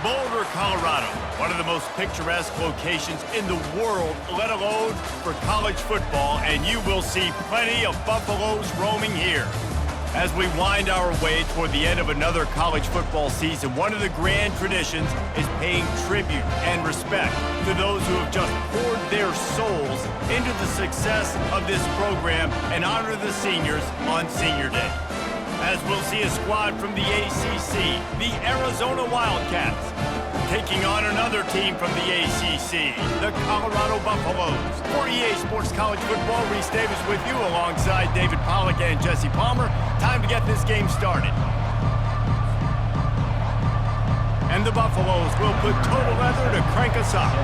Boulder, Colorado, one of the most picturesque locations in the world, let alone for college football, and you will see plenty of Buffaloes roaming here. As we wind our way toward the end of another college football season, one of the grand traditions is paying tribute and respect to those who have just poured their souls into the success of this program and honor the seniors on Senior Day. As we'll see a squad from the ACC, the Arizona Wildcats, taking on another team from the ACC, the Colorado Buffaloes. For EA Sports College Football, Reese Davis with you alongside David Pollack and Jesse Palmer. Time to get this game started. And the Buffaloes will put total leather to crank us up.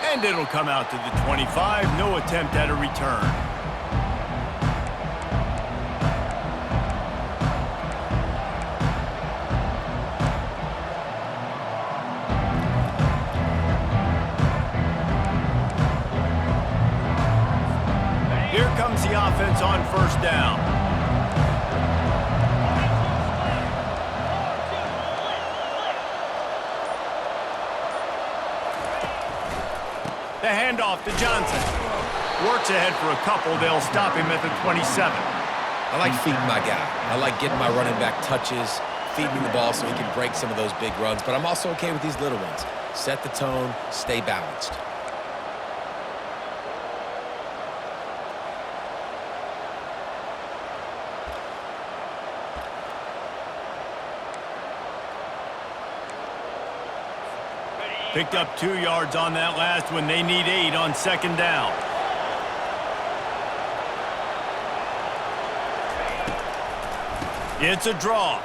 And it'll come out to the 25. No attempt at a return. Here comes the offense on first down. The handoff to Johnson. Works ahead for a couple. They'll stop him at the 27. I like feeding my guy. I like getting my running back touches, feeding him the ball so he can break some of those big runs. But I'm also okay with these little ones. Set the tone, stay balanced. Picked up 2 yards on that last one. They need 8 on second down. It's a draw.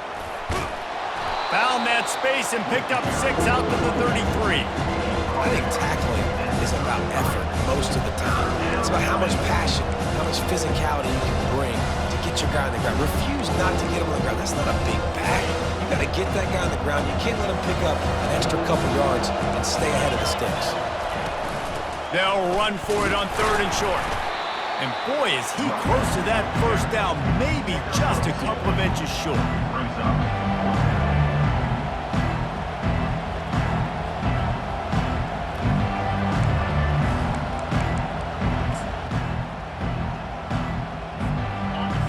Found that space and picked up 6 out to the 33. I think tackling is about effort most of the time. It's about how much passion, how much physicality you can bring to get your guy on the ground. Refuse not to get him on the ground. That's not a big bag. You got to get that guy on the ground. You can't let him pick up an extra couple yards and stay ahead of the sticks. They'll run for it on 3rd and short. And boy, is he close to that first down, maybe just a couple of inches short.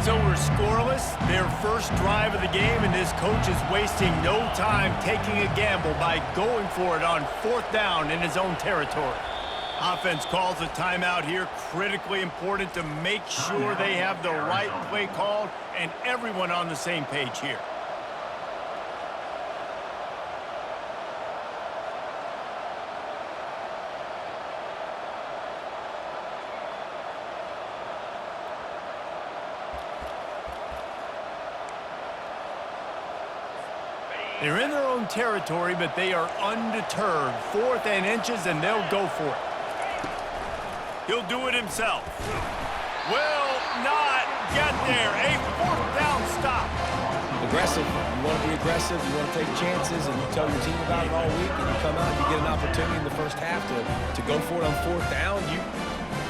So we're scoreless, their first drive of the game, and this coach is wasting no time taking a gamble by going for it on 4th down in his own territory. Offense calls a timeout here, critically important to make sure they have the right play called and everyone on the same page here. They're in their own territory, but they are undeterred. 4th and inches, and they'll go for it. He'll do it himself. Will not get there. A 4th down stop. Aggressive. You want to be aggressive. You want to take chances, and you tell your team about it all week, and you come out and you get an opportunity in the first half to go for it on 4th down. You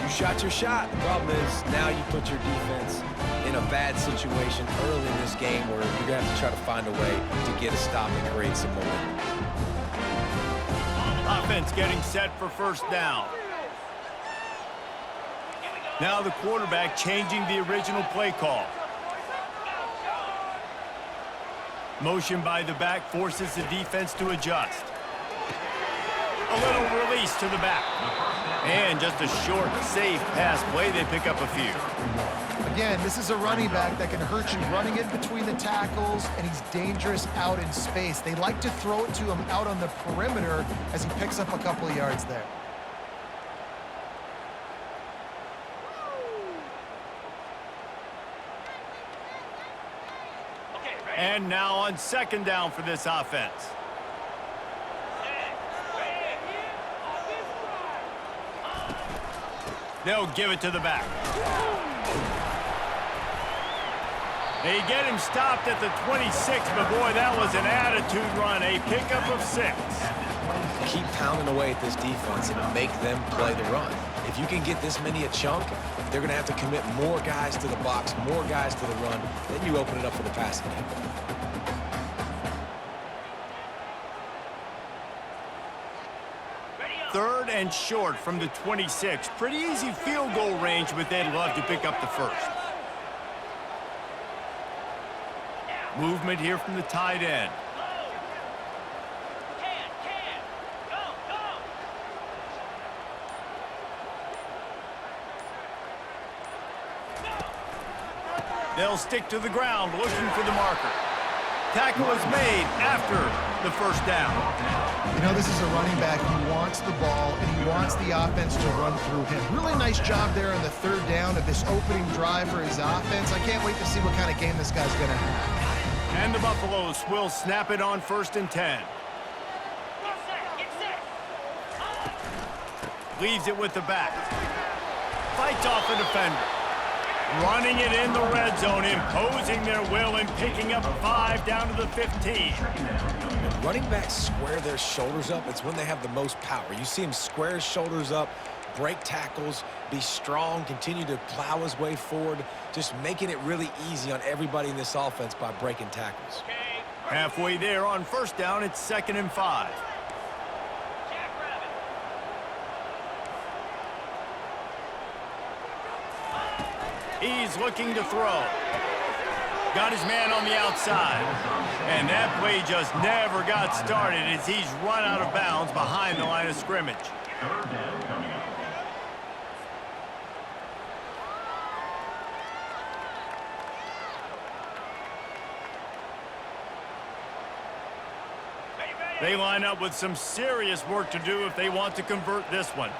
shot your shot. The problem is now you put your defense in a bad situation early in this game where you're going to have to try to find a way to get a stop and create some momentum. Offense getting set for first down. Now the quarterback changing the original play call. Motion by the back forces the defense to adjust. A little release to the back. And just a short, safe pass play. They pick up a few. Again, this is a running back that can hurt you running in between the tackles, and he's dangerous out in space. They like to throw it to him out on the perimeter as he picks up a couple of yards there. And now on second down for this offense. They'll give it to the back. They get him stopped at the 26, but boy, that was an attitude run, a pickup of 6. Keep pounding away at this defense and make them play the run. If you can get this many a chunk, they're going to have to commit more guys to the box, more guys to the run. Then you open it up for the passing game. 3rd and short from the 26. Pretty easy field goal range, but they'd love to pick up the first. Movement here from the tight end. They'll stick to the ground looking for the marker. Tackle is made after the first down. You know, this is a running back who wants the ball, and he wants the offense to run through him. Really nice job there on the 3rd down of this opening drive for his offense. I can't wait to see what kind of game this guy's going to have. And the Buffaloes will snap it on 1st and 10. Leaves it with the back. Fights off the defender. Running it in the red zone, imposing their will and picking up 5 down to the 15. When running backs square their shoulders up, it's when they have the most power. You see him square his shoulders up, break tackles, be strong, continue to plow his way forward, just making it really easy on everybody in this offense by breaking tackles. Halfway there on 1st down, it's 2nd and 5. He's looking to throw. Got his man on the outside. And that play just never got started as he's run out of bounds behind the line of scrimmage. They line up with some serious work to do if they want to convert this one.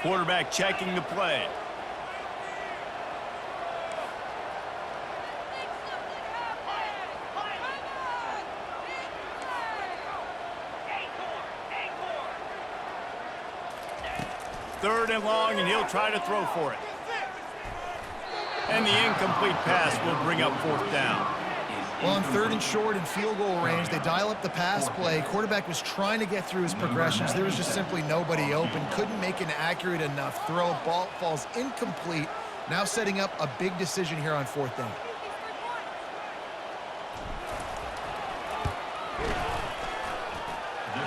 Quarterback checking the play. Third and long, and he'll try to throw for it. And the incomplete pass will bring up 4th down. Well, on 3rd and short and field goal range, they dial up the pass play. Quarterback was trying to get through his progressions. There was just simply nobody open. Couldn't make an accurate enough throw. Ball falls incomplete. Now setting up a big decision here on 4th down.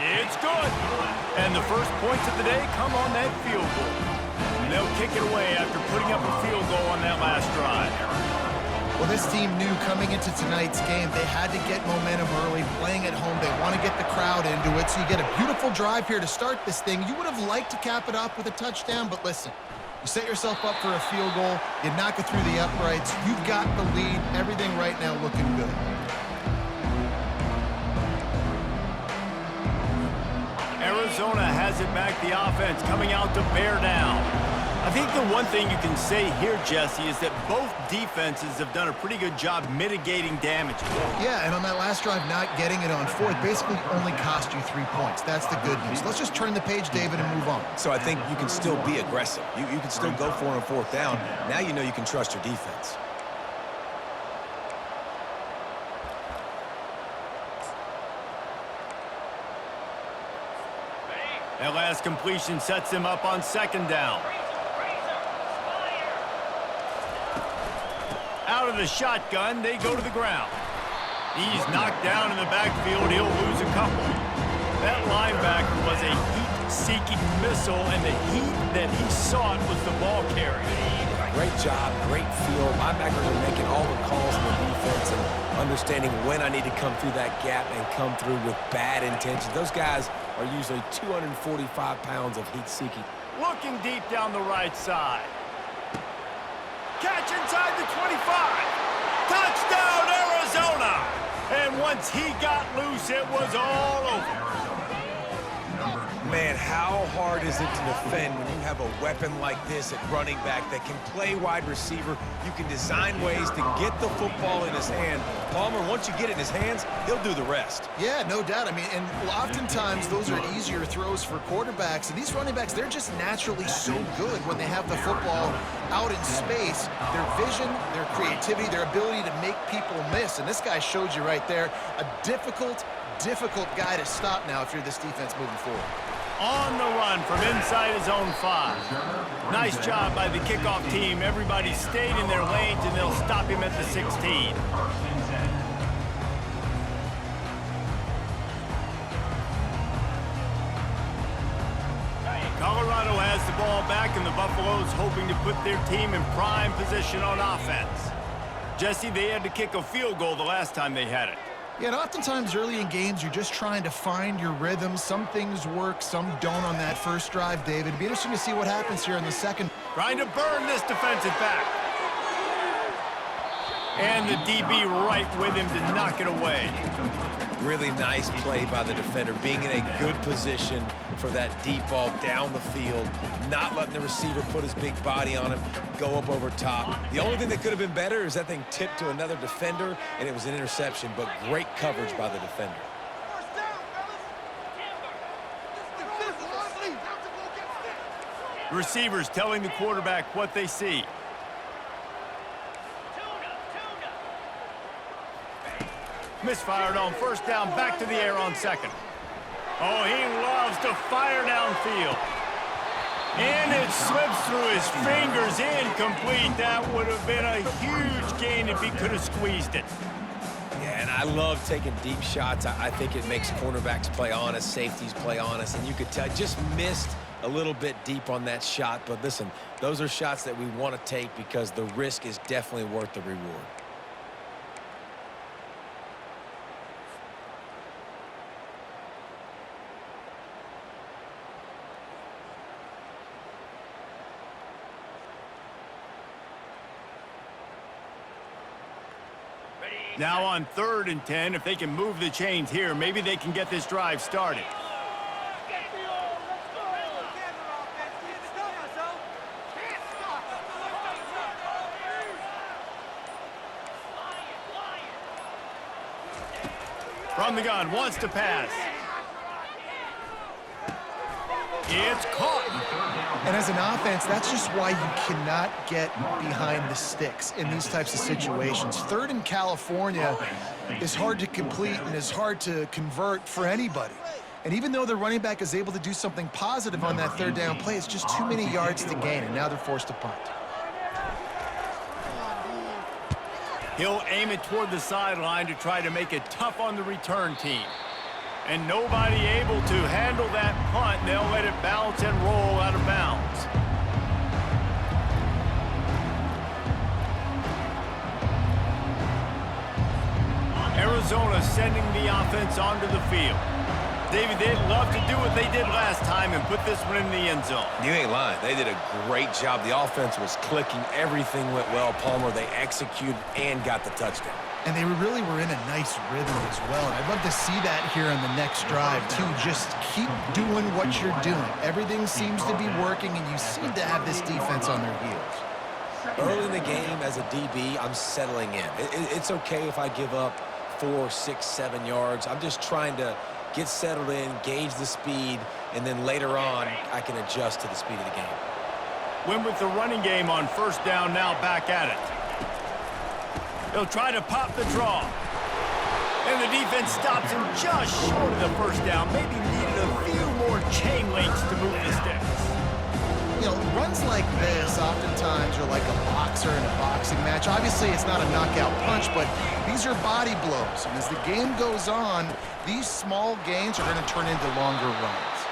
It's good. And the first points of the day come on that field goal. And they'll kick it away after putting up a field goal on that last drive. Well, this team knew coming into tonight's game they had to get momentum early, playing at home. They want to get the crowd into it, so you get a beautiful drive here to start this thing. You would have liked to cap it off with a touchdown, but listen, you set yourself up for a field goal, you knock it through the uprights, you've got the lead, everything right now looking good. Arizona has it back, the offense coming out to bear down. I think the one thing you can say here, Jesse, is that both defenses have done a pretty good job mitigating damage. Yeah, and on that last drive, not getting it on 4th basically only cost you 3 points. That's the good news. Let's just turn the page, David, and move on. So I think you can still be aggressive. You can still go for it on 4th down. Now you know you can trust your defense. That last completion sets him up on 2nd down. Out of the shotgun, they go to the ground. He's knocked down in the backfield. He'll lose a couple. That linebacker was a heat-seeking missile, and the heat that he sought was the ball carrier. Great job, great feel. Linebackers are making all the calls in the defense and understanding when I need to come through that gap and come through with bad intentions. Those guys are usually 245 pounds of heat-seeking. Looking deep down the right side. Catch inside the 25. Touchdown, Arizona! And once he got loose, it was all over. Man, how hard is it to defend when you have a weapon like this at running back that can play wide receiver? You can design ways to get the football in his hand. Palmer, once you get it in his hands, he'll do the rest. Yeah, no doubt. I mean, and oftentimes those are easier throws for quarterbacks. And these running backs, they're just naturally so good when they have the football out in space. Their vision, their creativity, their ability to make people miss. And this guy showed you right there, a difficult guy to stop now if you're this defense moving forward. On the run from inside his own 5. Nice job by the kickoff team. Everybody stayed in their lanes, and they'll stop him at the 16. Colorado has the ball back, and the Buffaloes hoping to put their team in prime position on offense. Jesse, they had to kick a field goal the last time they had it. Yeah, and oftentimes early in games, you're just trying to find your rhythm. Some things work, some don't on that first drive, David. It'd be interesting to see what happens here in the second. Trying to burn this defensive back. And the DB right with him to knock it away. Really nice play by the defender, being in a good position for that deep ball down the field, not letting the receiver put his big body on him, go up over top. The only thing that could have been better is that thing tipped to another defender, and it was an interception, but great coverage by the defender. Receivers telling the quarterback what they see. Misfired on first down, back to the air on second. Oh, he loves to fire downfield. And it slips through his fingers, incomplete. That would have been a huge gain if he could have squeezed it. Yeah, and I love taking deep shots. I think it makes cornerbacks play honest, safeties play honest, and you could tell just missed a little bit deep on that shot. But listen, those are shots that we want to take because the risk is definitely worth the reward. Now on 3rd and 10, if they can move the chains here, maybe they can get this drive started. From the gun, wants to pass. It's caught. And as an offense, that's just why you cannot get behind the sticks in these types of situations. 3rd in California is hard to complete and is hard to convert for anybody. And even though the running back is able to do something positive on that 3rd down play, it's just too many yards to gain, and now they're forced to punt. He'll aim it toward the sideline to try to make it tough on the return team. And nobody able to handle that punt. They'll let it bounce and roll out of bounds. Arizona sending the offense onto the field. David, they'd love to do what they did last time and put this one in the end zone. You ain't lying. They did a great job. The offense was clicking. Everything went well. Palmer, they executed and got the touchdown. And they really were in a nice rhythm as well. And I'd love to see that here in the next drive, too. Just keep doing what you're doing. Everything seems to be working, and you seem to have this defense on their heels. Early in the game, as a DB, I'm settling in. It's okay if I give up 4, 6, 7 yards. I'm just trying to get settled in, gauge the speed, and then later on, I can adjust to the speed of the game. Went with the running game on first down, now back at it. He'll try to pop the draw. And the defense stops him just short of the first down. Maybe needed a few more chain links to move the sticks. You know, runs like this oftentimes are like a boxer in a boxing match. Obviously, it's not a knockout punch, but these are body blows. And as the game goes on, these small gains are going to turn into longer runs.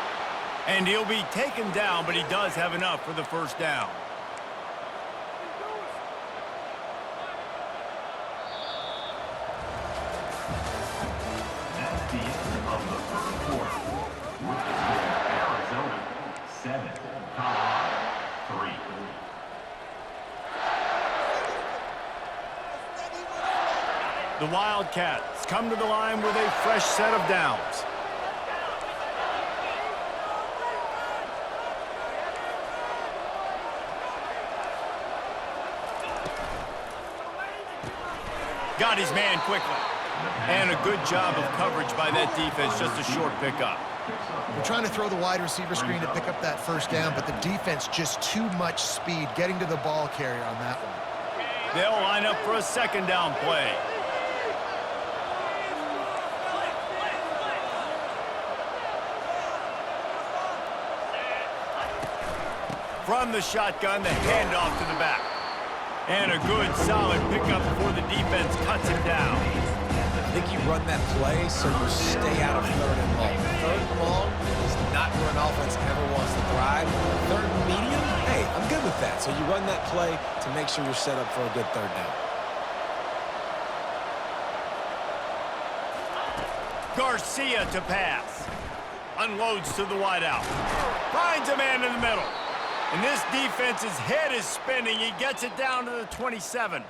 And he'll be taken down, but he does have enough for the first down. That's the end of the first quarter. Arizona 7, Colorado 3. The Wildcats come to the line with a fresh set of downs. Got his man quickly. And a good job of coverage by that defense, just a short pickup. We're trying to throw the wide receiver screen to pick up that first down, but the defense just too much speed getting to the ball carrier on that one. They'll line up for a second down play. From the shotgun, the handoff to the back. And a good, solid pickup before the defense cuts him down. I think you run that play so you stay out of third and long. Third and long is not where an offense ever wants to thrive. Third and medium, hey, I'm good with that. So you run that play to make sure you're set up for a good third down. Garcia to pass. Unloads to the wideout. Finds a man in the middle. And this defense's head is spinning. He gets it down to the 27.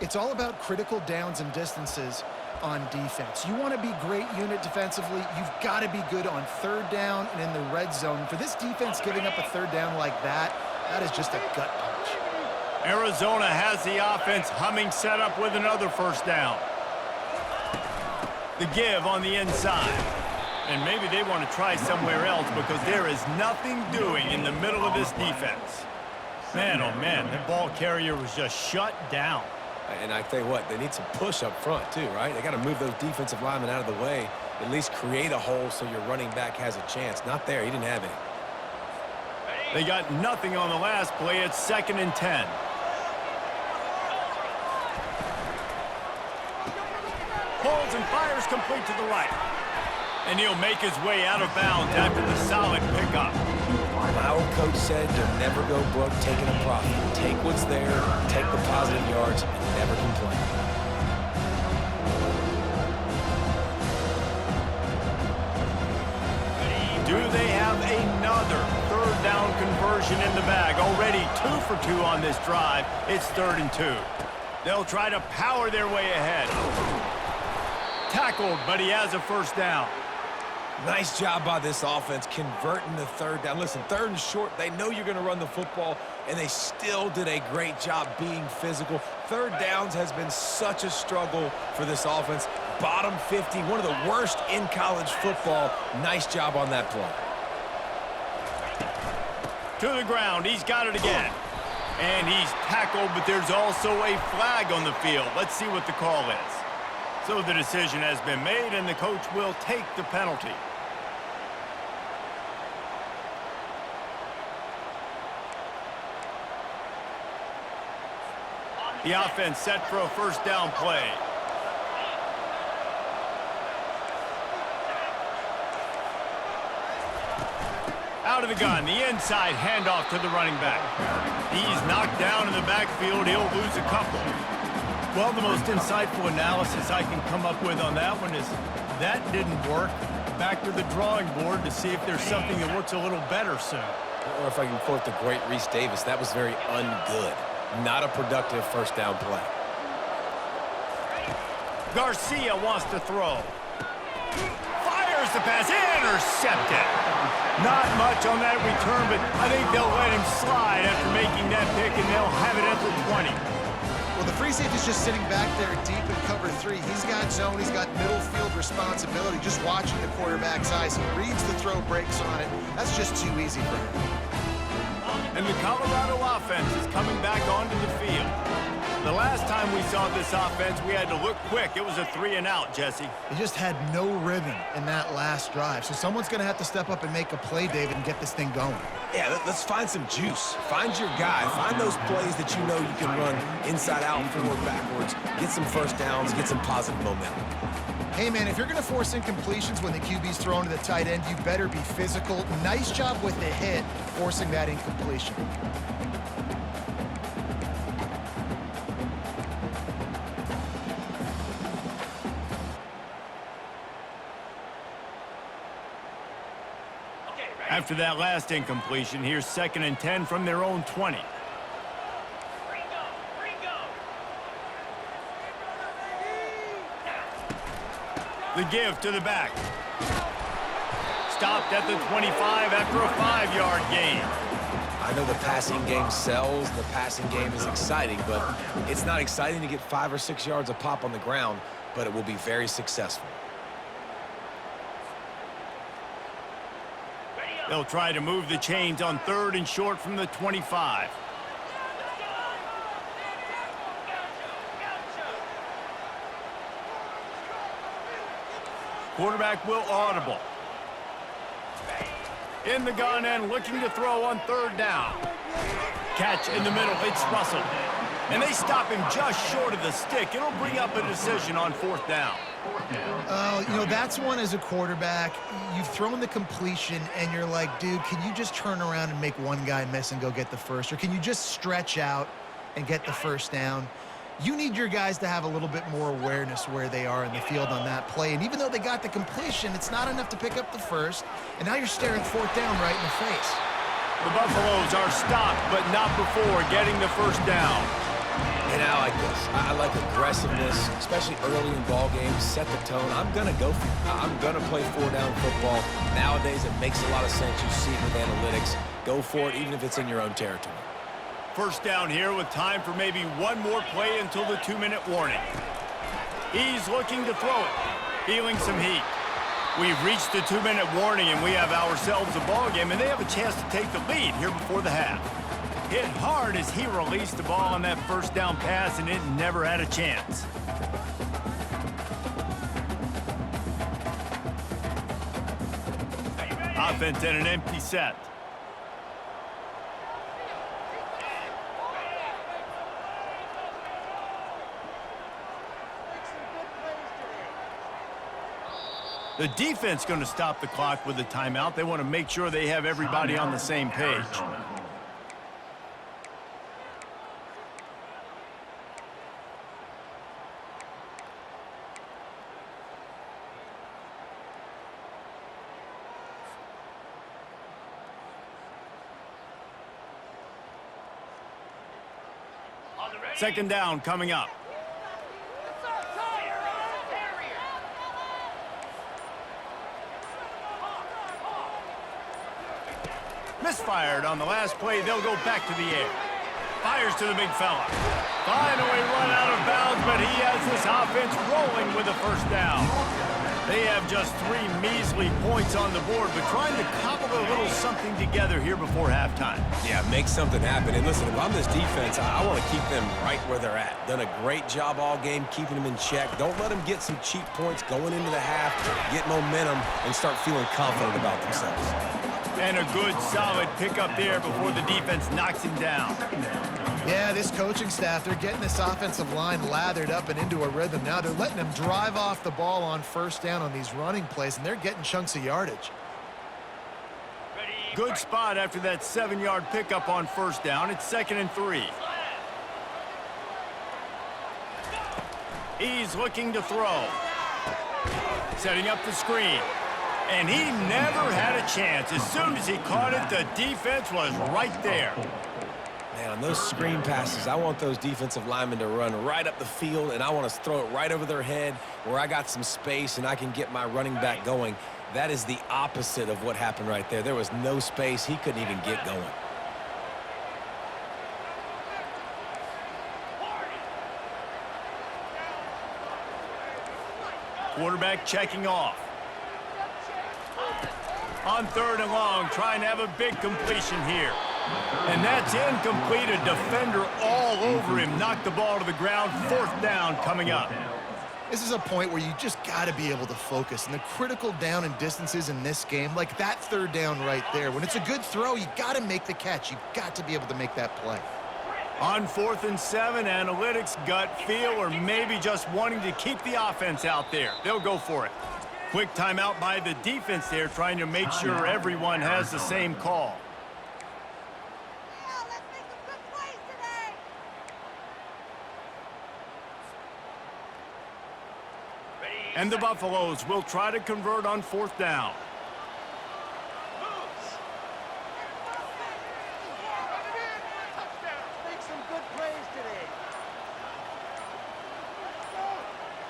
It's all about critical downs and distances on defense. You want to be great unit defensively, you've got to be good on third down and in the red zone. For this defense giving up a third down like that, that is just a gut punch. Arizona has the offense humming, set up with another first down. The give on the inside. And maybe they want to try somewhere else because there is nothing doing in the middle of this defense. Man, oh man, that ball carrier was just shut down. And I tell you what, they need some push up front too, right? They got to move those defensive linemen out of the way, at least create a hole so your running back has a chance. Not there, he didn't have any. They got nothing on the last play. It's 2nd and 10. Pulls and fires complete to the right. And he'll make his way out of bounds after the solid pickup. My old coach said you'll never go broke taking a profit. Take what's there, take the positive yards, and never complain. Do they have another third down conversion in the bag? Already 2 for 2 on this drive. It's 3rd and 2. They'll try to power their way ahead. Tackled, but he has a first down. Nice job by this offense converting the third down. Listen, 3rd and short, they know you're going to run the football, and they still did a great job being physical. Third downs has been such a struggle for this offense. Bottom 50, one of the worst in college football. Nice job on that play. To the ground, he's got it again. And he's tackled, but there's also a flag on the field. Let's see what the call is. So the decision has been made, and the coach will take the penalty. The offense set for a first down play. Out of the gun, the inside handoff to the running back. He's knocked down in the backfield. He'll lose a couple. Well, the most insightful analysis I can come up with on that one is that didn't work. Back to the drawing board to see if there's something that works a little better soon. Or if I can quote the great Reese Davis, that was very ungood. Not a productive first down play. Garcia wants to throw. Fires the pass, intercepted. Not much on that return, but I think they'll let him slide after making that pick, and they'll have it at the 20. Well, the free safety's just sitting back there deep in cover 3. He's got zone, he's got middle field responsibility, just watching the quarterback's eyes. He reads the throw, breaks on it. That's just too easy for him. And the Colorado offense is coming back onto the field. The last time we saw this offense, we had to look quick. It was a 3-and-out, Jesse. He just had no rhythm in that last drive. So someone's going to have to step up and make a play, David, and get this thing going. Yeah, let's find some juice. Find your guy. Find those plays that you know you can run inside out, forward, backwards. Get some first downs, get some positive momentum. Hey, man, if you're going to force incompletions when the QB's thrown to the tight end, you better be physical. Nice job with the hit, forcing that incompletion. After that last incompletion, here's 2nd and 10 from their own 20. The give to the back. Stopped at the 25 after a 5-yard gain. I know the passing game sells, the passing game is exciting, but it's not exciting to get 5 or 6 yards a pop on the ground, but it will be very successful. They'll try to move the chains on 3rd and short from the 25. Quarterback will audible. In the gun and looking to throw on third down. Catch in the middle. It's Russell. And they stop him just short of the stick. It'll bring up a decision on fourth down. You know, that's one as a quarterback. You've thrown the completion, and you're like, dude, can you just turn around and make one guy miss and go get the first? Or can you just stretch out and get the first down? You need your guys to have a little bit more awareness where they are in the field on that play. And even though they got the completion, it's not enough to pick up the first. And now you're staring fourth down right in the face. The Buffaloes are stopped, but not before getting the first down. And I like this. I like aggressiveness, especially early in ball games. Set the tone. I'm going to go for it. I'm going to play four-down football. Nowadays, it makes a lot of sense. You see it with analytics. Go for it, even if it's in your own territory. First down here with time for maybe one more play until the 2-minute warning. He's looking to throw it, feeling some heat. We've reached the 2-minute warning, and we have ourselves a ball game, and they have a chance to take the lead here before the half. Hit hard as he released the ball on that first down pass, and it never had a chance. Offense in an empty set. The defense going to stop the clock with a timeout. They want to make sure they have everybody on the same page. Second down coming up. Misfired on the last play. They'll go back to the air. Fires to the big fella. Finally run out of bounds, but he has this offense rolling with a first down. They have just 3 measly points on the board, but trying to cobble a little something together here before halftime. Yeah, make something happen. And listen, if I'm this defense, I want to keep them right where they're at. Done a great job all game keeping them in check. Don't let them get some cheap points going into the half, get momentum, and start feeling confident about themselves. And a good, solid pickup there before the defense knocks him down. Yeah, this coaching staff, they're getting this offensive line lathered up and into a rhythm. Now they're letting them drive off the ball on first down on these running plays, and they're getting chunks of yardage. Good spot after that 7-yard pickup on first down. It's 2nd and 3. He's looking to throw. Setting up the screen. And he never had a chance. As soon as he caught it, the defense was right there. Man, on those screen passes, I want those defensive linemen to run right up the field, and I want to throw it right over their head where I got some space and I can get my running back going. That is the opposite of what happened right there. There was no space. He couldn't even get going. Quarterback checking off. On 3rd and long, trying to have a big completion here. And that's incomplete. A defender all over him. Knocked the ball to the ground. 4th down coming up. This is a point where you just got to be able to focus. And the critical down and distances in this game, like that 3rd down right there, when it's a good throw, you got to make the catch. You've got to be able to make that play. On 4th and 7, analytics, gut feel, or maybe just wanting to keep the offense out there. They'll go for it. Quick timeout by the defense there, trying to make sure everyone has the same call. Let's make some good plays today. And the Buffaloes will try to convert on 4th down. Make some good plays today.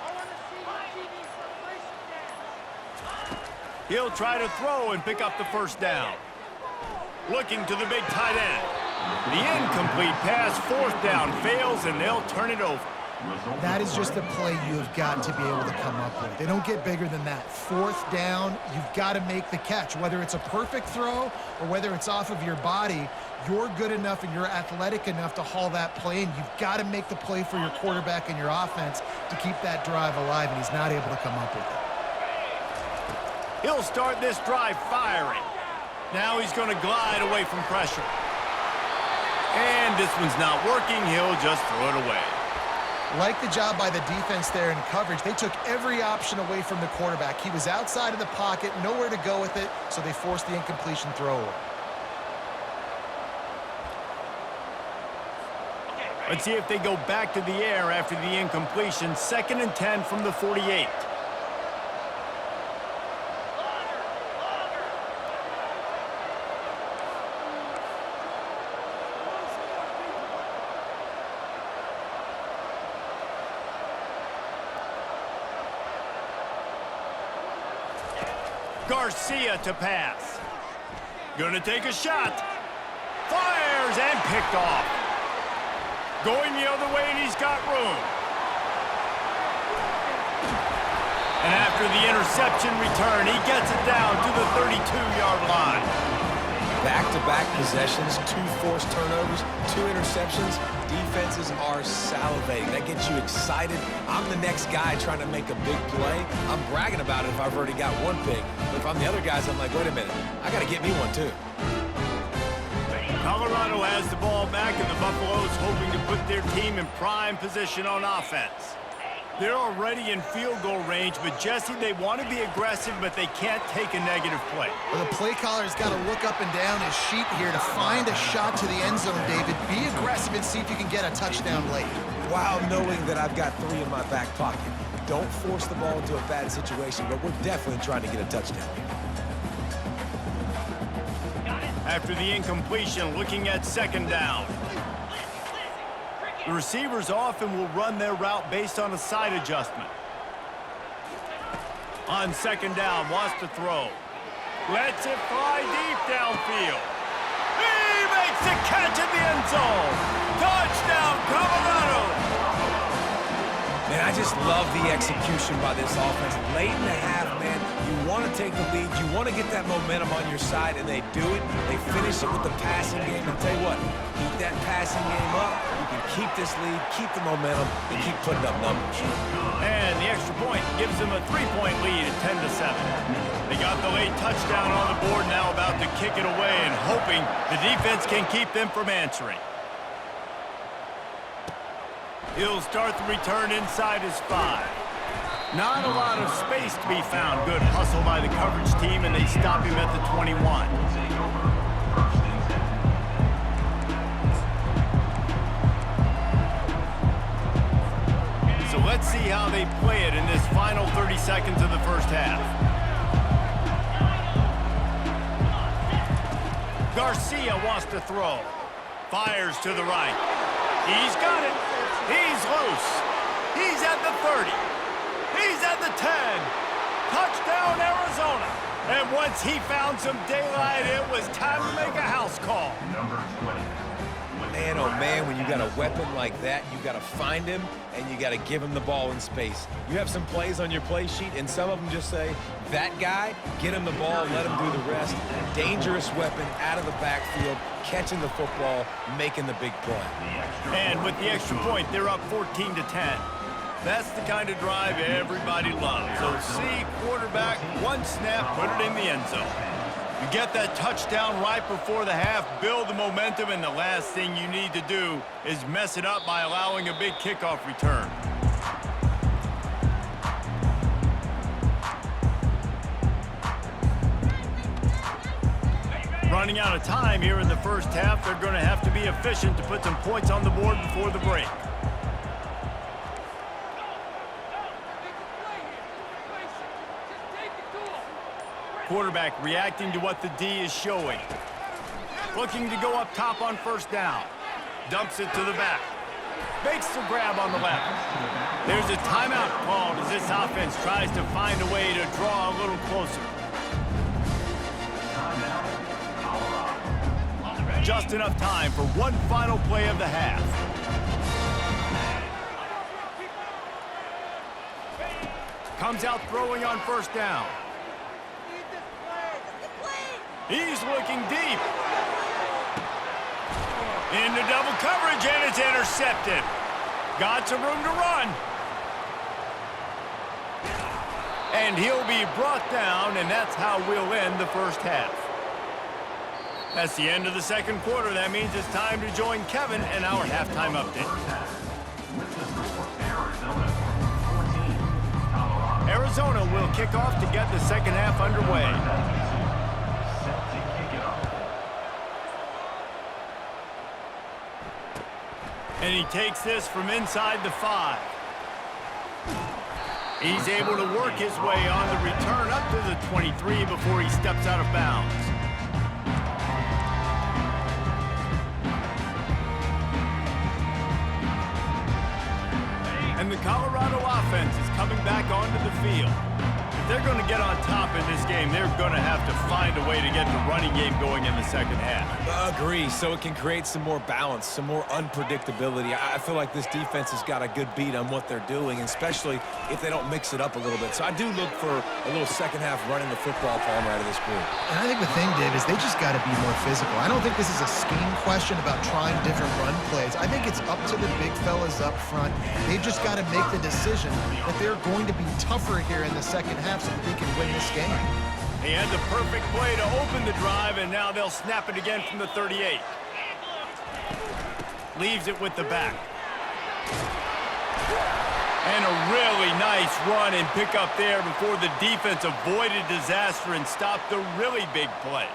I want to see your TV celebration dance. He'll try to throw and pick up the first down. Looking to the big tight end. The incomplete pass, 4th down, fails, and they'll turn it over. That is just a play you have got to be able to come up with. They don't get bigger than that. 4th down, you've got to make the catch. Whether it's a perfect throw or whether it's off of your body, you're good enough and you're athletic enough to haul that play, and you've got to make the play for your quarterback and your offense to keep that drive alive, and he's not able to come up with it. He'll start this drive firing. Now he's going to glide away from pressure. And this one's not working. He'll just throw it away. Like the job by the defense there in coverage. They took every option away from the quarterback. He was outside of the pocket, nowhere to go with it, so they forced the incompletion throw away. Let's see if they go back to the air after the incompletion. 2nd and 10 from the 48. Garcia to pass. Gonna take a shot. Fires and picked off. Going the other way, and he's got room. And after the interception return, he gets it down to the 32-yard line. Back-to-back possessions, 2 forced turnovers, 2 interceptions. Defenses are salivating. That gets you excited. I'm the next guy trying to make a big play. I'm bragging about it if I've already got one pick. But if I'm the other guys, I'm like, wait a minute, I got to get me one too. Colorado has the ball back, and the Buffaloes hoping to put their team in prime position on offense. They're already in field goal range, but Jesse, they want to be aggressive, but they can't take a negative play. Well, the play caller's got to look up and down his sheet here to find a shot to the end zone, David. Be aggressive and see if you can get a touchdown late. While knowing that I've got 3 in my back pocket. Don't force the ball into a bad situation, but we're definitely trying to get a touchdown here. After the incompletion, looking at 2nd down. The receivers often will run their route based on a side adjustment. On 2nd down, wants to throw. Lets it fly deep downfield. He makes the catch in the end zone. Touchdown, Colorado! Man, I just love the execution by this offense. Late in the half, man, you want to take the lead. You want to get that momentum on your side, and they do it. They finish it with the passing game. And tell you what, keep that passing game up. You can keep this lead, keep the momentum, and keep putting up numbers. And the extra point gives them a 3-point lead at 10-7. They got the late touchdown on the board, now about to kick it away and hoping the defense can keep them from answering. He'll start the return inside his 5. Not a lot of space to be found. Good hustle by the coverage team, and they stop him at the 21. So let's see how they play it in this final 30 seconds of the first half. Garcia wants to throw. Fires to the right. He's got it. He's loose. He's at the 30. He's at the 10. Touchdown, Arizona. And once he found some daylight, it was time to make a house call. Number 20. Man, oh man, when you got a weapon like that, you got to find him and you got to give him the ball in space. You have some plays on your play sheet, and some of them just say, that guy, get him the ball, let him do the rest. Dangerous weapon out of the backfield, catching the football, making the big play. And with the extra point, they're up 14-10. That's the kind of drive everybody loves. So see quarterback, one snap, put it in the end zone. You get that touchdown right before the half, build the momentum, and the last thing you need to do is mess it up by allowing a big kickoff return. Running out of time here in the first half, they're going to have to be efficient to put some points on the board before the break. Quarterback reacting to what the D is showing. Looking to go up top on 1st down. Dumps it to the back. Makes the grab on the left. There's a timeout called as this offense tries to find a way to draw a little closer. Just enough time for one final play of the half. Comes out throwing on 1st down. He's looking deep. Into double coverage, and it's intercepted. Got some room to run. And he'll be brought down, and that's how we'll end the first half. That's the end of the second quarter. That means it's time to join Kevin in our halftime update. With the score, Arizona 14, Colorado. Arizona will kick off to get the second half underway. Set to kick it off. And he takes this from inside the 5. He's able to work his way on the return up to the 23 before he steps out of bounds. And the Colorado offense is coming back onto the field. If they're going to get on top in this game, they're going to have to find a way to get the running game going in the second half. Agree, so it can create some more balance, some more unpredictability. I feel like this defense has got a good beat on what they're doing, especially if they don't mix it up a little bit. So I do look for a little second half running the football palm out of this group. And I think the thing, Dave, is they just got to be more physical. I don't think this is a scheme question about trying different run plays. I think it's up to the big fellas up front. They've just got to make the decision that they're going to be tougher here in the second half so that they can win this game. He had the perfect play to open the drive, and now they'll snap it again from the 38. Leaves it with the back. And a really nice run and pick up there before the defense avoided disaster and stopped the really big play.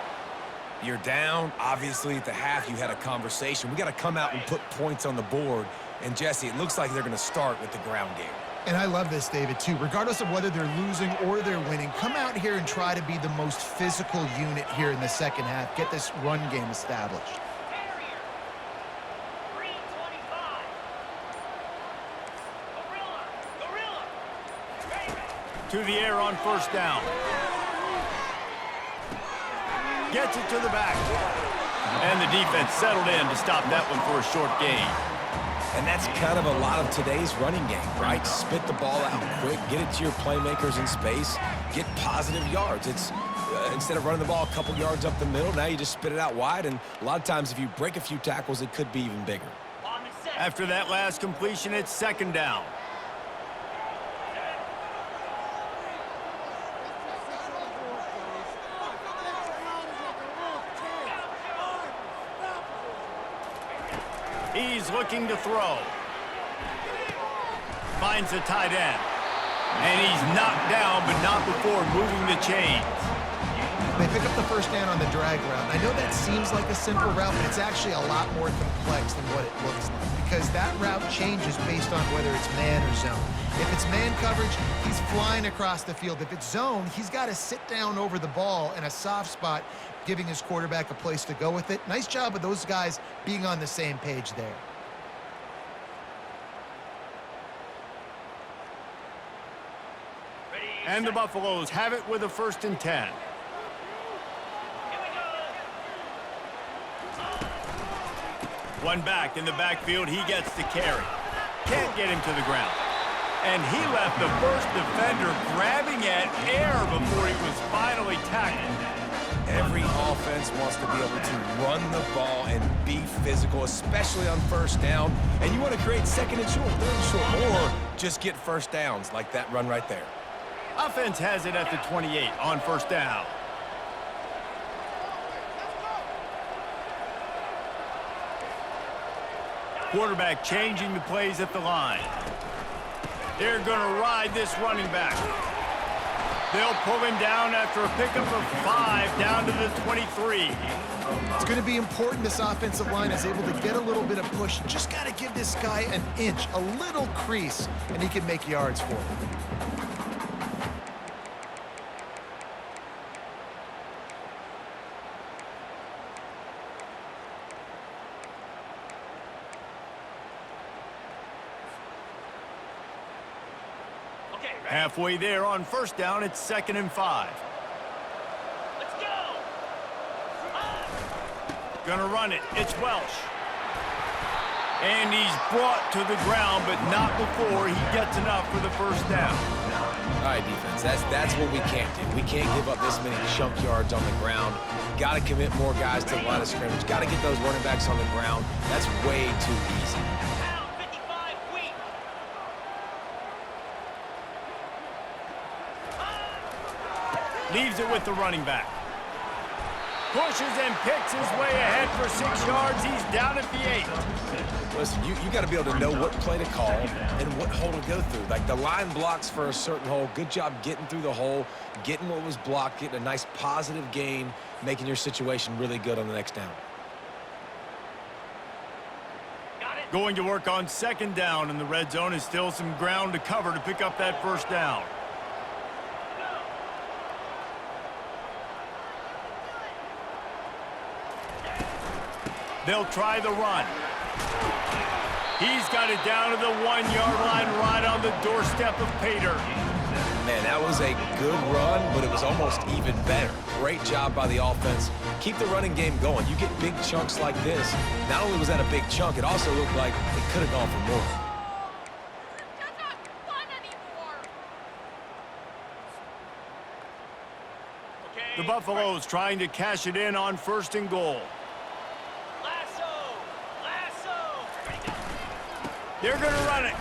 You're down. Obviously, at the half, you had a conversation. We got to come out and put points on the board. And, Jesse, it looks like they're going to start with the ground game. And I love this, David, too. Regardless of whether they're losing or they're winning, come out here and try to be the most physical unit here in the second half. Get this run game established. Carrier. 325. Gorilla. To the air on first down. Gets it to the back. And the defense settled in to stop that one for a short gain. And that's kind of a lot of today's running game, right? Spit the ball out quick, get it to your playmakers in space, get positive yards. It's instead of running the ball a couple yards up the middle, now you just spit it out wide, and a lot of times if you break a few tackles, it could be even bigger. After that last completion, it's second down. He's looking to throw. Finds the tight end. And he's knocked down, but not before moving the chains. They pick up the first down on the drag route. I know that seems like a simple route, but it's actually a lot more complex than what it looks like, because that route changes based on whether it's man or zone. If it's man coverage, he's flying across the field. If it's zone, he's got to sit down over the ball in a soft spot, giving his quarterback a place to go with it. Nice job of those guys being on the same page there. And the Buffaloes have it with a 1st and 10. One back in the backfield, he gets the carry. Can't get him to the ground. And he left the first defender grabbing at air before he was finally tackled. Every offense wants to be able to run the ball and be physical, especially on first down. And you want to create second and short, third and short, or just get first downs like that run right there. Offense has it at the 28 on first down. Quarterback changing the plays at the line. They're going to ride this running back. They'll pull him down after a pickup of 5 down to the 23. It's going to be important this offensive line is able to get a little bit of push. Just got to give this guy an inch, a little crease, and he can make yards for him. Halfway there on first down, it's 2nd and 5. Let's go. Gonna run it. It's Welsh. And he's brought to the ground, but not before he gets enough for the first down. All right, defense, that's what we can't do. We can't give up this many chunk yards on the ground. Got to commit more guys to the line of scrimmage. Got to get those running backs on the ground. That's way too easy. Leaves it with the running back. pushes and picks his way ahead for 6 yards. He's down at the 8. Listen, you got to be able to know what play to call and what hole to go through. Like the line blocks for a certain hole. Good job getting through the hole, getting what was blocked, getting a nice positive gain, making your situation really good on the next down. Going to work on 2nd down in the red zone is still some ground to cover to pick up that 1st down. They'll try the run. He's got it down to the 1-yard line right on the doorstep of Pater. Man, that was a good run, but it was almost even better. Great job by the offense. Keep the running game going. You get big chunks like this. Not only was that a big chunk, it also looked like it could have gone for more. That's not fun anymore. The Buffaloes trying to cash it in on 1st and goal. They're going to run it.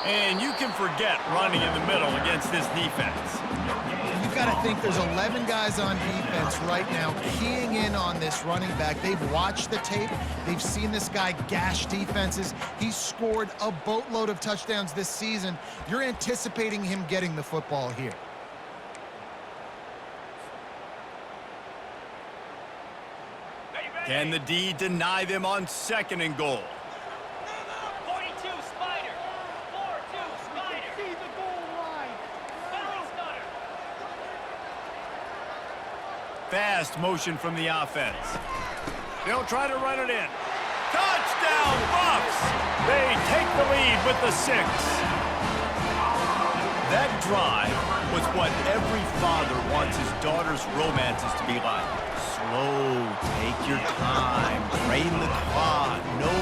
And you can forget running in the middle against this defense. You've got to think there's 11 guys on defense right now keying in on this running back. They've watched the tape. They've seen this guy gash defenses. He's scored a boatload of touchdowns this season. You're anticipating him getting the football here. Can the D deny them on 2nd and goal? See the goal line. Fast motion from the offense. They'll try to run it in. Touchdown, Buffs! They take the lead with the 6. That drive was what every father wants his daughter's romances to be like. Slow, take your time, drain the clock, no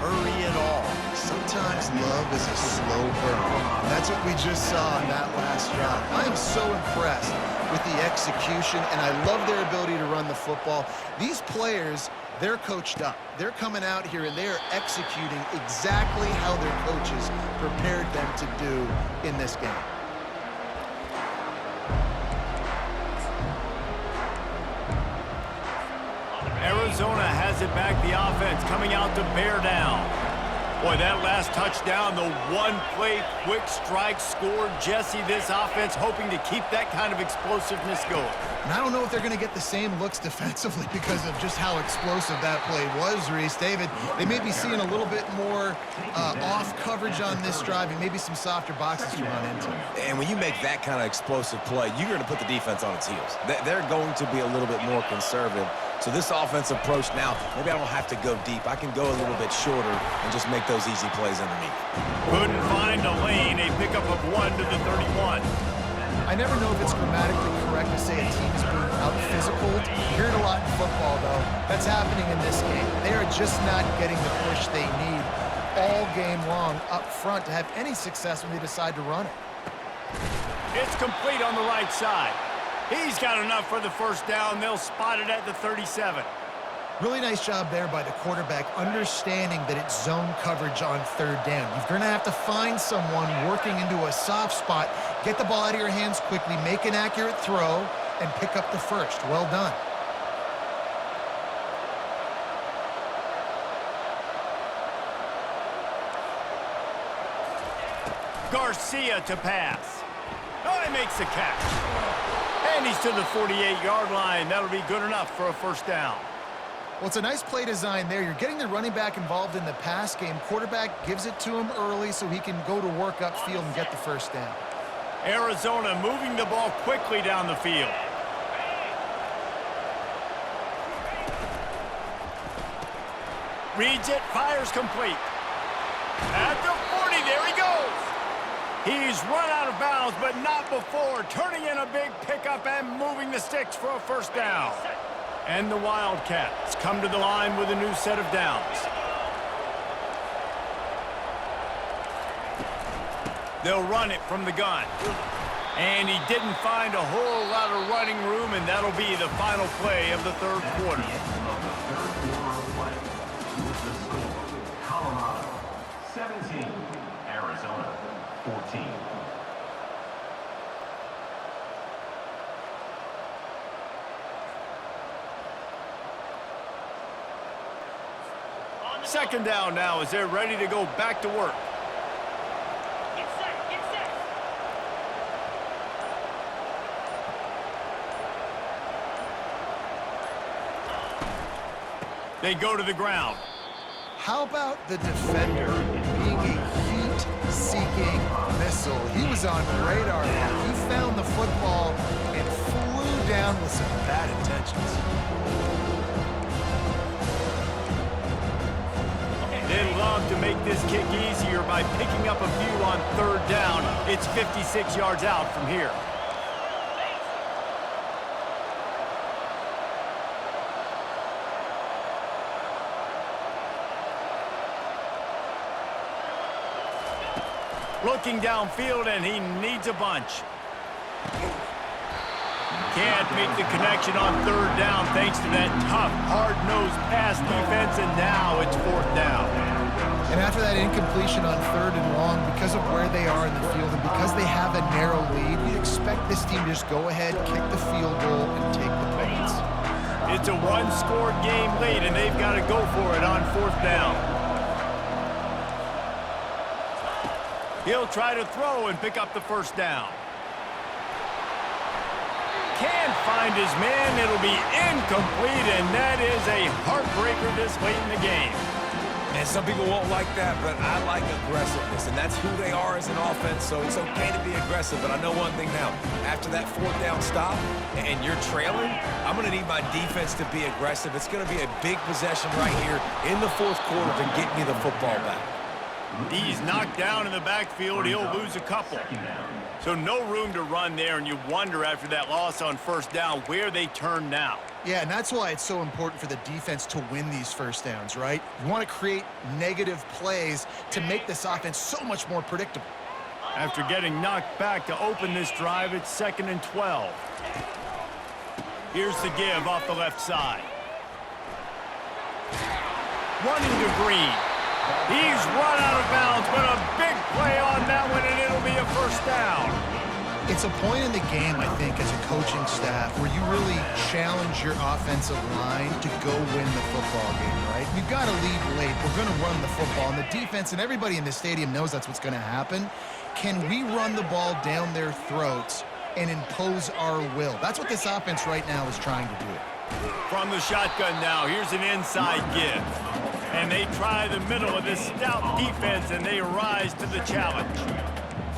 hurry at all. Sometimes love is a slow burn. That's what we just saw on that last drive. I am so impressed with the execution, and I love their ability to run the football. These players, they're coached up. They're coming out here, and they're executing exactly how their coaches prepared them to do in this game. Arizona has it back, the offense coming out to bear down. Boy, that last touchdown, the one-play quick strike scored. Jesse, this offense hoping to keep that kind of explosiveness going. And I don't know if they're going to get the same looks defensively because of just how explosive that play was, Reese. David, they may be seeing a little bit more off coverage on this drive and maybe some softer boxes to run into. And when you make that kind of explosive play, you're going to put the defense on its heels. They're going to be a little bit more conservative. So this offensive approach now, maybe I don't have to go deep. I can go a little bit shorter and just make those easy plays underneath. Couldn't find a lane, a pickup of 1 to the 31. I never know if it's grammatically correct to say a team is being out-physical. You hear it a lot in football, though. That's happening in this game. They are just not getting the push they need all game long up front to have any success when they decide to run it. It's complete on the right side. He's got enough for the 1st down. They'll spot it at the 37. Really nice job there by the quarterback, understanding that it's zone coverage on 3rd down. You're going to have to find someone working into a soft spot, get the ball out of your hands quickly, make an accurate throw, and pick up the 1st. Well done. Garcia to pass. Oh, he makes the catch. And he's to the 48-yard line. That'll be good enough for a 1st down. Well, it's a nice play design there. You're getting the running back involved in the pass game. Quarterback gives it to him early so he can go to work upfield and get the 1st down. Arizona moving the ball quickly down the field. Reads it, fires complete. At the 40, there he goes. He's run out of bounds, but not before turning in a big pickup and moving the sticks for a 1st down. And the Wildcats come to the line with a new set of downs. They'll run it from the gun. And he didn't find a whole lot of running room, and that'll be the final play of the 3rd quarter. Colorado 17, Arizona 14. Second down now as they're ready to go back to work. Get set, get set. They go to the ground. How about the defender being a heat-seeking missile? He was on the radar. He found the football and flew down with some bad intentions. They love to make this kick easier by picking up a few on third down. It's 56 yards out from here. Looking downfield, and he needs a bunch. Can't make the connection on third down thanks to that tough, hard-nosed pass defense, and now it's fourth down. And after that incompletion on third and long, because of where they are in the field and because they have a narrow lead, you'd expect this team to just go ahead, kick the field goal, and take the points. It's a one-score game lead, and they've got to go for it on fourth down. He'll try to throw and pick up the first down. Can't find his man. It'll be incomplete, and that is a heartbreaker this late in the game. And some people won't like that, but I like aggressiveness, and that's who they are as an offense, so it's okay to be aggressive. But I know one thing now. After that fourth down stop and you're trailing, I'm going to need my defense to be aggressive. It's going to be a big possession right here in the fourth quarter to get me the football back. He's knocked down in the backfield. He'll lose a couple. So no room to run there, and you wonder after that loss on first down where they turn now. Yeah, and that's why it's so important for the defense to win these first downs, right? You want to create negative plays to make this offense so much more predictable. After getting knocked back to open this drive, it's 2nd and 12. Here's the give off the left side. Running to Green. He's run out of bounds, but a big play on that one, and it'll be a first down. It's a point in the game, I think, as a coaching staff, where you really challenge your offensive line to go win the football game, right? We've got to lead late. We're going to run the football, and the defense and everybody in the stadium knows that's what's going to happen. Can we run the ball down their throats and impose our will? That's what this offense right now is trying to do. From the shotgun now, here's an inside give. And they try the middle of this stout defense, and they rise to the challenge.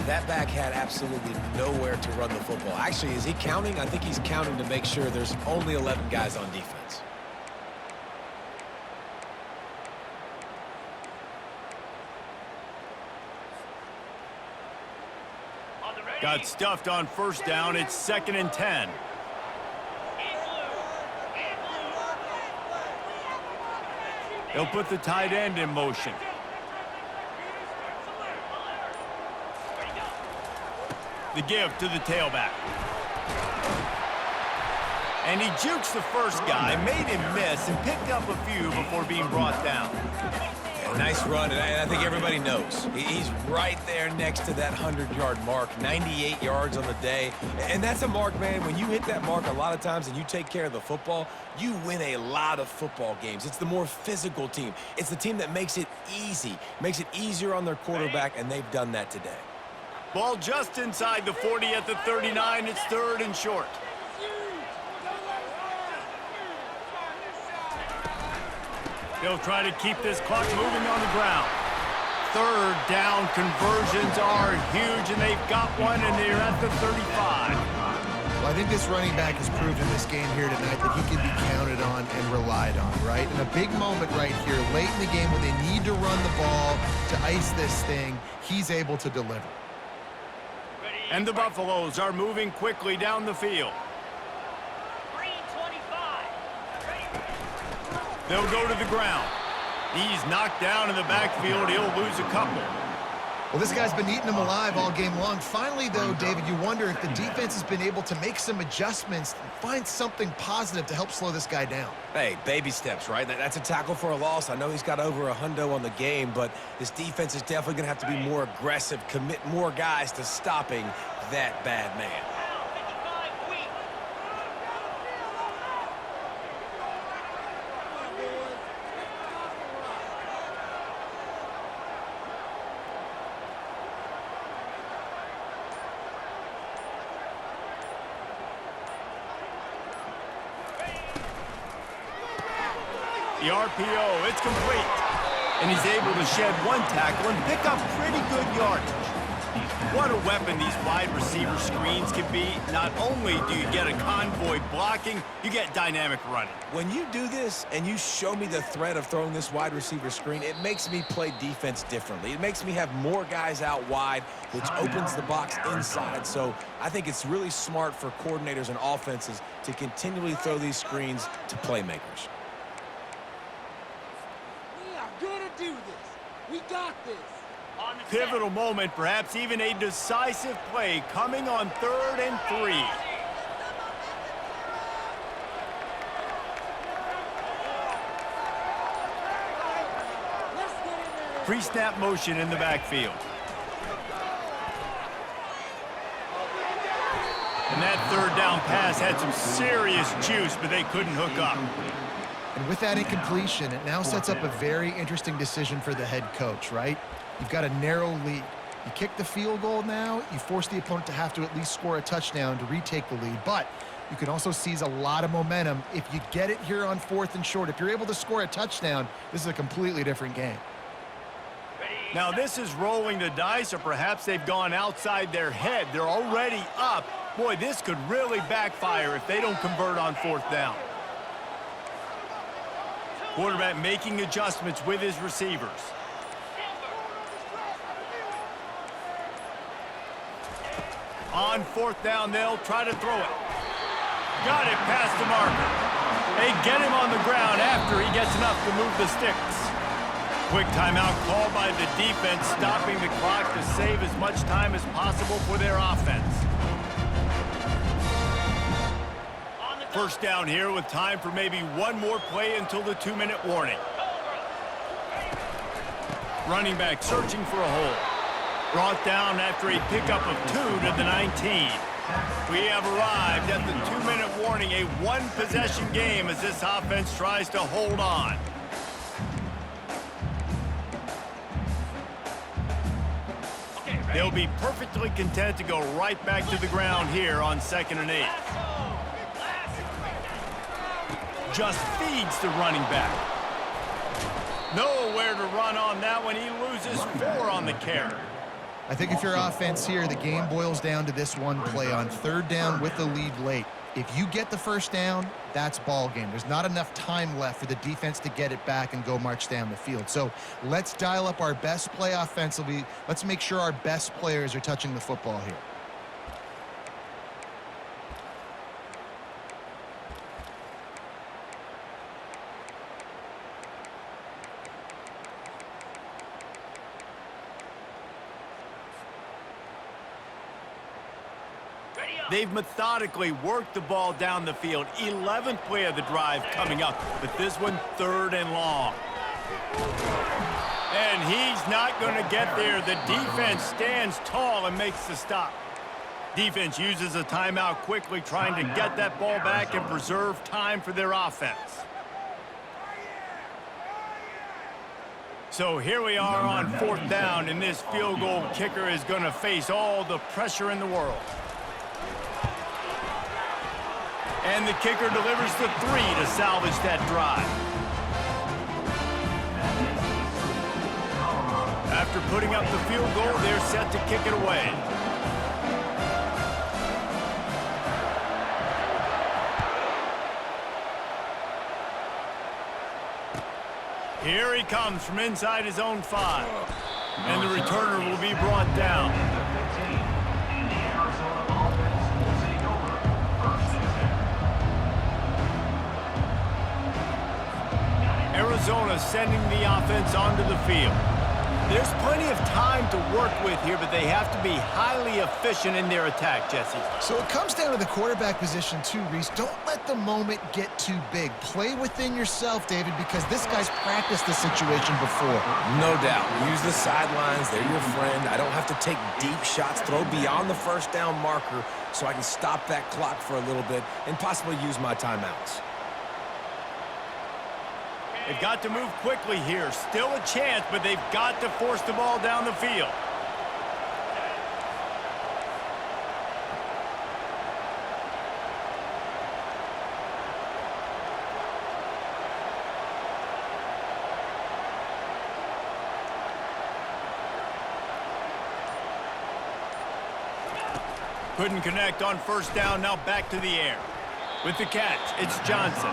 That back had absolutely nowhere to run the football. Actually, is he counting? I think he's counting to make sure there's only 11 guys on defense. Got stuffed on first down. It's 2nd and 10. They'll put the tight end in motion. The give to the tailback. And he jukes the first guy, made him miss, and picked up a few before being brought down. Yeah, nice run, and I think everybody knows. He's right there next to that 100-yard mark, 98 yards on the day. And that's a mark, man. When you hit that mark a lot of times and you take care of the football, you win a lot of football games. It's the more physical team. It's the team that makes it easy, makes it easier on their quarterback, and they've done that today. Ball just inside the 40 at the 39. It's 3rd and short. They'll try to keep this clock moving on the ground. Third down conversions are huge, and they've got one, and they're at the 35. Well, I think this running back has proved in this game here tonight that he can be counted on and relied on, right? In a big moment right here, late in the game when they need to run the ball to ice this thing, he's able to deliver. And the Buffaloes are moving quickly down the field. They'll go to the ground. He's knocked down in the backfield. He'll lose a couple. Well, this guy's been eating them alive all game long. Finally, though, David, you wonder if the defense has been able to make some adjustments and find something positive to help slow this guy down. Hey, baby steps, right? That's a tackle for a loss. I know he's got over a hundo on the game, but this defense is definitely going to have to be more aggressive, commit more guys to stopping that bad man. The RPO, it's complete. And he's able to shed one tackle and pick up pretty good yardage. What a weapon these wide receiver screens can be. Not only do you get a convoy blocking, you get dynamic running. When you do this and you show me the threat of throwing this wide receiver screen, it makes me play defense differently. It makes me have more guys out wide, which opens the box inside. So I think it's really smart for coordinators and offenses to continually throw these screens to playmakers. We are gonna do this. We got this. Pivotal moment, perhaps even a decisive play coming on 3rd and 3. Let's get in there. Pre-snap motion in the backfield. And that 3rd down pass had some serious juice, but they couldn't hook up. And with that incompletion, it now sets up a very interesting decision for the head coach, right? You've got a narrow lead. You kick the field goal now, you force the opponent to have to at least score a touchdown to retake the lead. But you can also seize a lot of momentum if you get it here on 4th and short. If you're able to score a touchdown, this is a completely different game. Now this is rolling the dice, or perhaps they've gone outside their head. They're already up. Boy, this could really backfire if they don't convert on 4th down. Quarterback making adjustments with his receivers. On 4th down, they'll try to throw it. Got it past the marker. They get him on the ground after he gets enough to move the sticks. Quick timeout called by the defense, stopping the clock to save as much time as possible for their offense. First down here with time for maybe one more play until the 2-minute warning. Running back searching for a hole. Brought down after a pickup of 2 to the 19. We have arrived at the 2-minute warning, a one-possession game as this offense tries to hold on. They'll be perfectly content to go right back to the ground here on 2nd and 8. Just feeds the running back. Nowhere to run on that one. He loses 4 on the carry. I think if you're offense here, the game boils down to this one play on 3rd down with the lead late. If you get the first down, that's ball game. There's not enough time left for the defense to get it back and go march down the field. So let's dial up our best play offensively. Let's make sure our best players are touching the football here. They've methodically worked the ball down the field. 11th play of the drive coming up, but this one 3rd and long. And he's not going to get there. The defense stands tall and makes the stop. Defense uses a timeout quickly, trying to get that ball back and preserve time for their offense. So here we are on 4th down, and this field goal kicker is going to face all the pressure in the world. And the kicker delivers the 3 to salvage that drive. After putting up the field goal, they're set to kick it away. Here he comes from inside his own 5. And the returner will be brought down. Arizona sending the offense onto the field. There's plenty of time to work with here, but they have to be highly efficient in their attack, Jesse. So it comes down to the quarterback position too, Reese. Don't let the moment get too big. Play within yourself, David, because this guy's practiced this situation before. No doubt. Use the sidelines. They're your friend. I don't have to take deep shots, throw beyond the first down marker so I can stop that clock for a little bit and possibly use my timeouts. They've got to move quickly here. Still a chance, but they've got to force the ball down the field. Couldn't connect on first down, now back to the air. With the catch, it's Johnson.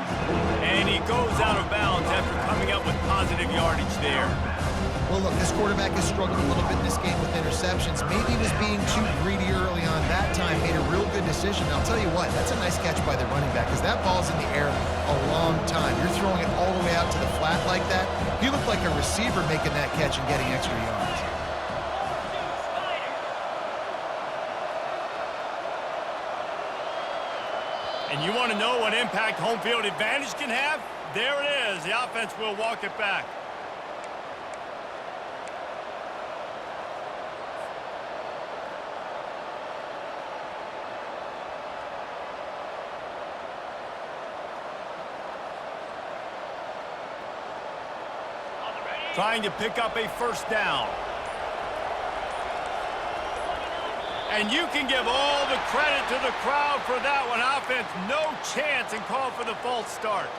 And he goes out of bounds after coming up with positive yardage there. Well, look, this quarterback has struggled a little bit in this game with interceptions. Maybe he was being too greedy early on. That time made a real good decision. I'll tell you what, that's a nice catch by the running back because that ball's in the air a long time. You're throwing it all the way out to the flat like that. He looked like a receiver making that catch and getting extra yards. And you want to know what impact home field advantage can have? There it is. The offense will walk it back. Trying to pick up a first down. And you can give all the credit to the crowd for that one. Offense, no chance, and call for the false start.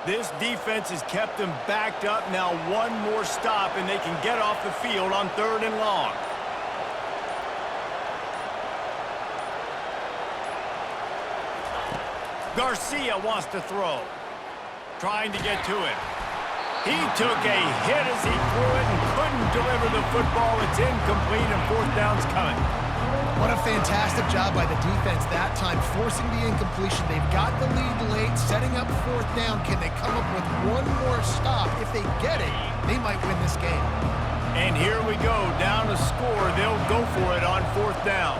This defense has kept them backed up. Now one more stop, and they can get off the field on 3rd and long. Garcia wants to throw. Trying to get to it. He took a hit as he threw it and couldn't deliver the football. It's incomplete and 4th down's coming. What a fantastic job by the defense that time, forcing the incompletion. They've got the lead late, setting up 4th down. Can they come up with one more stop? If they get it, they might win this game. And here we go, down to score. They'll go for it on 4th down.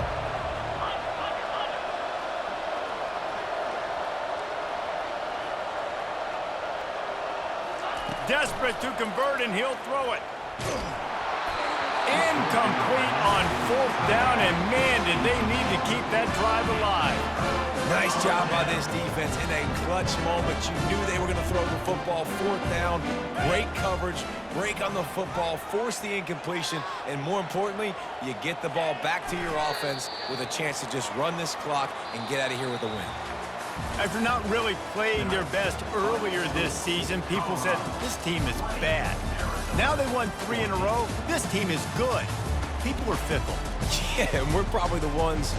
Desperate to convert, and he'll throw it. Incomplete on 4th down, and man, did they need to keep that drive alive. Nice job by this defense in a clutch moment. You knew they were going to throw the football. 4th down, great coverage, break on the football, force the incompletion, and more importantly, you get the ball back to your offense with a chance to just run this clock and get out of here with a win. After not really playing their best earlier this season, people said, this team is bad. Now they won 3 in a row. This team is good. People are fickle. Yeah, and we're probably the ones